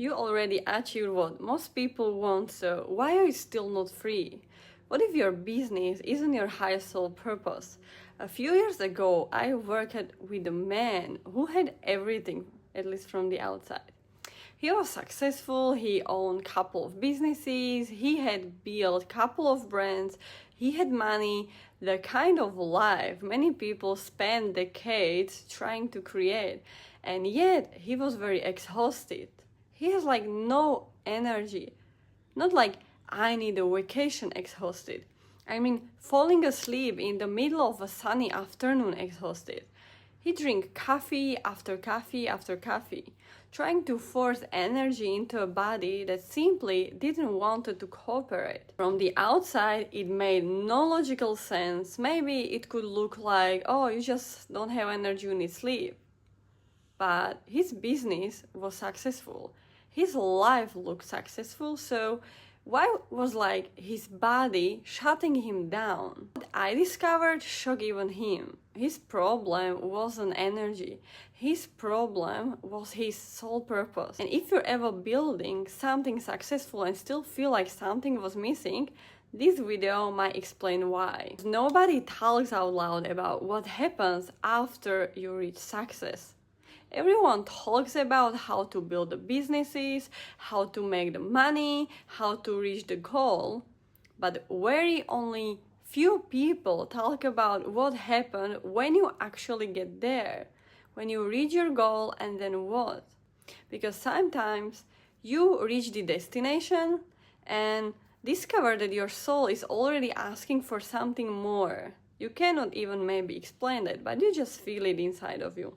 You already achieved what most people want, so why are you still not free? What if your business isn't your highest soul purpose? A few years ago, I worked with a man who had everything, at least from the outside. He was successful, he owned a couple of businesses, he had built a couple of brands, he had money, the kind of life many people spend decades trying to create, and yet he was very exhausted. He has like no energy. Not like I need a vacation exhausted. I mean, falling asleep in the middle of a sunny afternoon exhausted. He drank coffee after coffee after coffee, trying to force energy into a body that simply didn't want to cooperate. From the outside, it made no logical sense. Maybe it could look like, oh, you just don't have energy, you need sleep. But his business was successful. His life looked successful, so why was like his body shutting him down? What I discovered shocked even him. His problem wasn't energy. His problem was his sole purpose. And if you're ever building something successful and still feel like something was missing, this video might explain why. Nobody talks out loud about what happens after you reach success. Everyone talks about how to build the businesses, how to make the money, how to reach the goal, but very only few people talk about what happened when you actually get there, when you reach your goal and then what. Because sometimes you reach the destination and discover that your soul is already asking for something more. You cannot even maybe explain that, but you just feel it inside of you.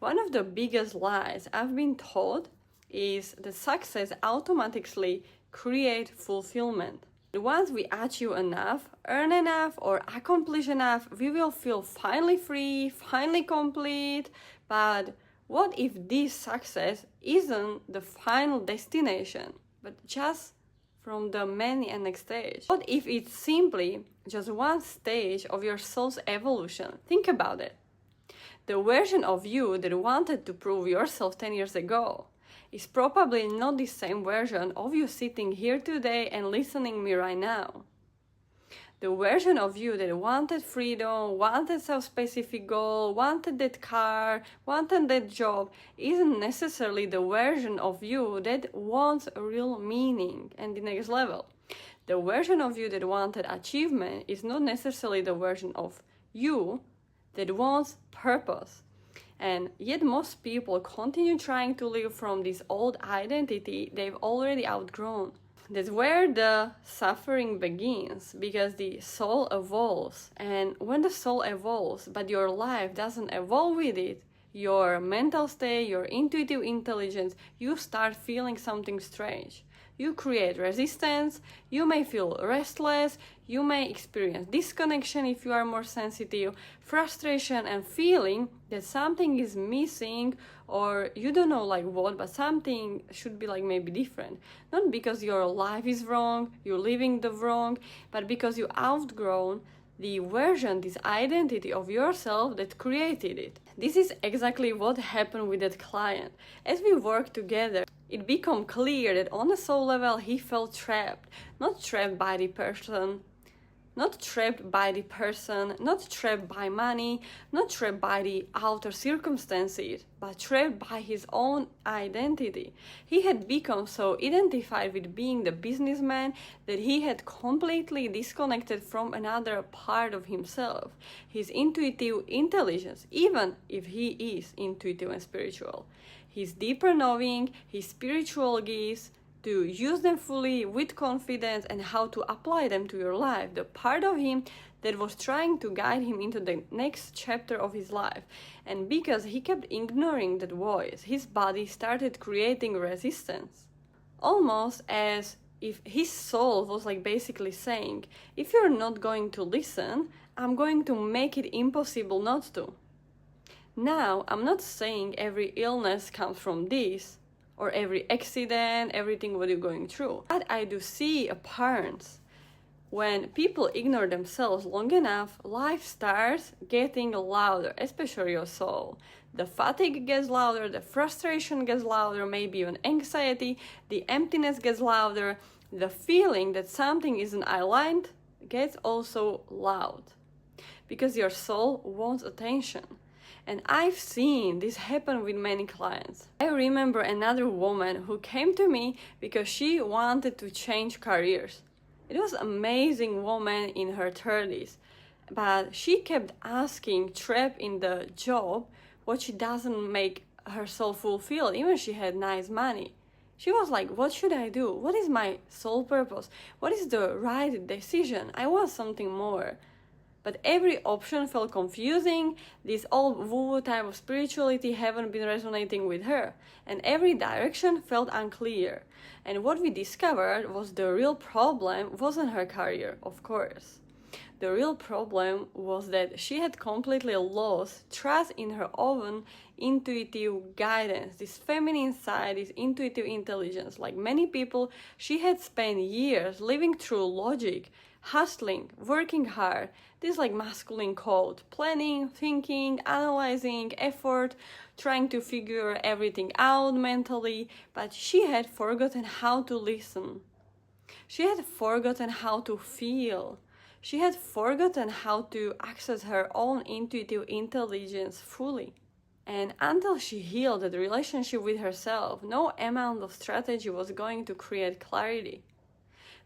One of the biggest lies I've been taught is that success automatically creates fulfillment. Once we achieve enough, earn enough, or accomplish enough, we will feel finally free, finally complete. But what if this success isn't the final destination, but just from the many and next stage? What if it's simply just one stage of your soul's evolution? Think about it. The version of you that wanted to prove yourself 10 years ago is probably not the same version of you sitting here today and listening me right now. The version of you that wanted freedom, wanted some specific goal, wanted that car, wanted that job, isn't necessarily the version of you that wants a real meaning and the next level. The version of you that wanted achievement is not necessarily the version of you that wants purpose. And yet most people continue trying to live from this old identity they've already outgrown. That's where the suffering begins, because the soul evolves. And when the soul evolves, but your life doesn't evolve with it, your mental state, your intuitive intelligence, you start feeling something strange. You create resistance, you may feel restless, you may experience disconnection if you are more sensitive, frustration and feeling that something is missing, or you don't know like what, but something should be like maybe different. Not because your life is wrong, you're living the wrong, but because you outgrown the version, this identity of yourself that created it. This is exactly what happened with that client. As we worked together, it became clear that on a soul level he felt trapped. Not trapped by the person, not trapped by money, not trapped by the outer circumstances, but trapped by his own identity. He had become so identified with being the businessman that he had completely disconnected from another part of himself, his intuitive intelligence, even if he is intuitive and spiritual. His deeper knowing, his spiritual gifts, to use them fully with confidence and how to apply them to your life. The part of him that was trying to guide him into the next chapter of his life. And because he kept ignoring that voice, his body started creating resistance. Almost as if his soul was like basically saying, if you're not going to listen, I'm going to make it impossible not to. Now, I'm not saying every illness comes from this, or every accident, everything what you're going through. But I do see patterns When people ignore themselves long enough, life starts getting louder, especially your soul. The fatigue gets louder, the frustration gets louder, maybe even anxiety, the emptiness gets louder, the feeling that something isn't aligned gets also loud. Because your soul wants attention. And I've seen this happen with many clients. I remember another woman who came to me because she wanted to change careers. It was an amazing woman in her 30s, but she kept asking, trapped in the job, what she doesn't make her soul fulfilled, even she had nice money. She was like, what should I do? What is my soul purpose? What is the right decision? I want something more. But every option felt confusing. This old woo-woo type of spirituality haven't been resonating with her. And every direction felt unclear. And what we discovered was the real problem wasn't her career, of course. The real problem was that she had completely lost trust in her own intuitive guidance, this feminine side, this intuitive intelligence. Like many people, she had spent years living through logic, hustling, working hard, this like masculine code, planning, thinking, analyzing, effort, trying to figure everything out mentally, but she had forgotten how to listen. She had forgotten how to feel. She had forgotten how to access her own intuitive intelligence fully. And until she healed the relationship with herself, no amount of strategy was going to create clarity.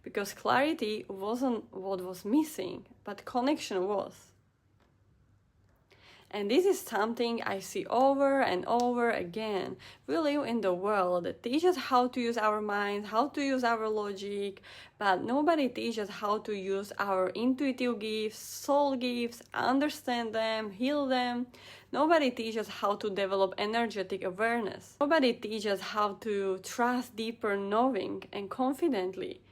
Because clarity wasn't what was missing, but connection was. And this is something I see over and over again. We live in the world that teaches how to use our minds, how to use our logic, but nobody teaches how to use our intuitive gifts, soul gifts, understand them, heal them. Nobody teaches how to develop energetic awareness. Nobody teaches how to trust deeper knowing and confidently.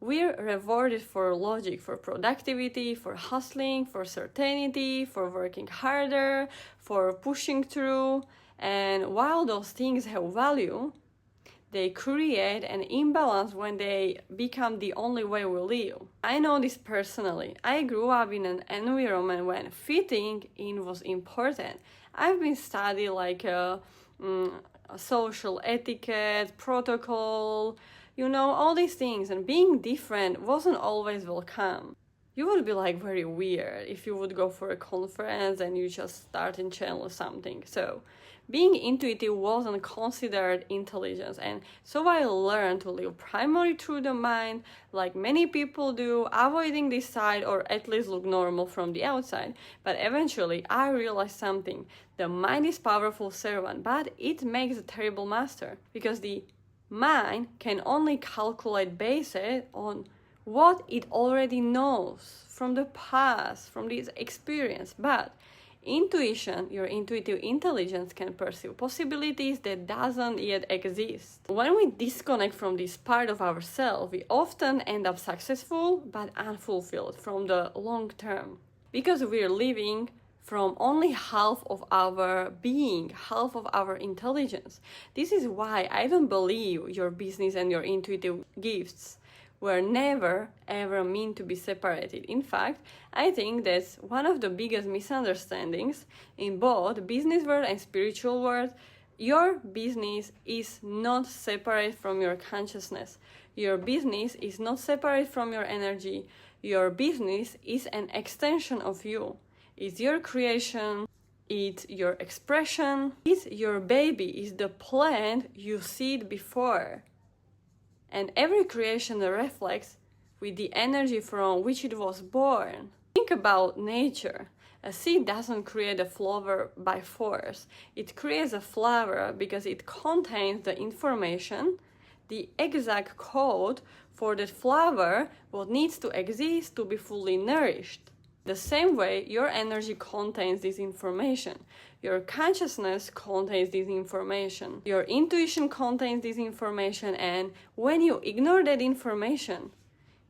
We're rewarded for logic, for productivity, for hustling, for certainty, for working harder, for pushing through. And while those things have value, they create an imbalance when they become the only way we live. I know this personally. I grew up in an environment when fitting in was important. I've been studying like social etiquette, protocol, all these things, and being different wasn't always welcome. You would be like very weird if you would go for a conference and you just start in channel or something. So being intuitive wasn't considered intelligence, and so I learned to live primarily through the mind, like many people do, avoiding this side or at least look normal from the outside. But eventually I realized something. The mind is powerful servant, but it makes a terrible master, because the mind can only calculate based on what it already knows from the past, from this experience. But intuition, your intuitive intelligence, can perceive possibilities that doesn't yet exist. When we disconnect from this part of ourselves, we often end up successful but unfulfilled from the long term, because we're living from only half of our being, half of our intelligence. This is why I don't believe your business and your intuitive gifts were never ever meant to be separated. In fact, I think that's one of the biggest misunderstandings in both business world and spiritual world. Your business is not separate from your consciousness. Your business is not separate from your energy. Your business is an extension of you. It's your creation, it's your expression, it's your baby, it's the plant you seed before. And every creation reflects with the energy from which it was born. Think about nature. A seed doesn't create a flower by force. It creates a flower because it contains the information, the exact code for that flower, what needs to exist to be fully nourished. The same way, your energy contains this information. Your consciousness contains this information. Your intuition contains this information, and when you ignore that information,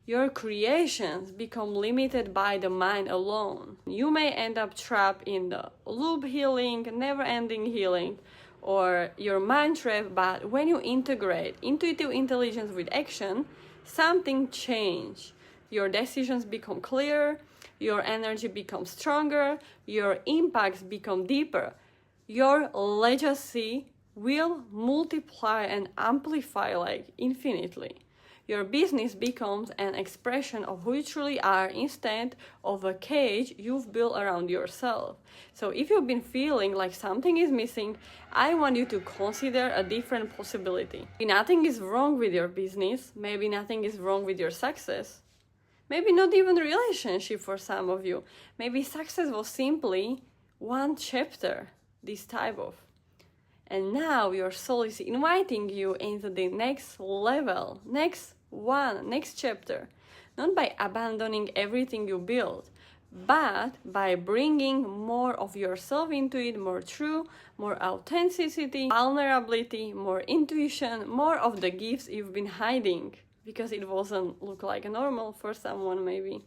your creations become limited by the mind alone. You may end up trapped in the loop healing, never-ending healing, or your mind trap, but when you integrate intuitive intelligence with action, something changes. your decisions become clearer, your energy becomes stronger, your impacts become deeper. Your legacy will multiply and amplify like infinitely. Your business becomes an expression of who you truly are instead of a cage you've built around yourself. So if you've been feeling like something is missing, I want you to consider a different possibility. Maybe nothing is wrong with your business, maybe nothing is wrong with your success. Maybe not even relationship for some of you. Maybe success was simply one chapter, this type of. And now your soul is inviting you into the next level, next chapter. Not by abandoning everything you built, but by bringing more of yourself into it, more true, more authenticity, vulnerability, more intuition, more of the gifts you've been hiding because it wasn't look like normal for someone maybe.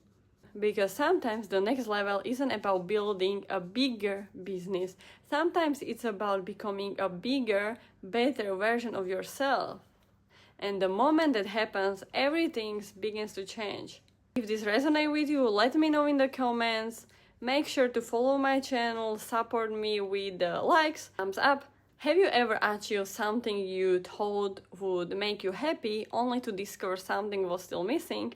Because sometimes the next level isn't about building a bigger business. Sometimes it's about becoming a bigger, better version of yourself. And the moment that happens, everything begins to change. If this resonates with you, let me know in the comments. Make sure to follow my channel, support me with the likes, thumbs up. Have you ever achieved something you thought would make you happy only to discover something was still missing?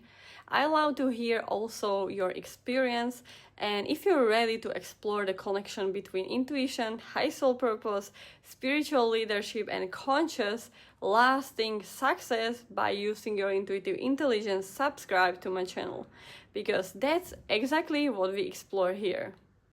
I love to hear also your experience, and if you're ready to explore the connection between intuition, high soul purpose, spiritual leadership, and conscious, lasting success by using your intuitive intelligence, subscribe to my channel, because that's exactly what we explore here.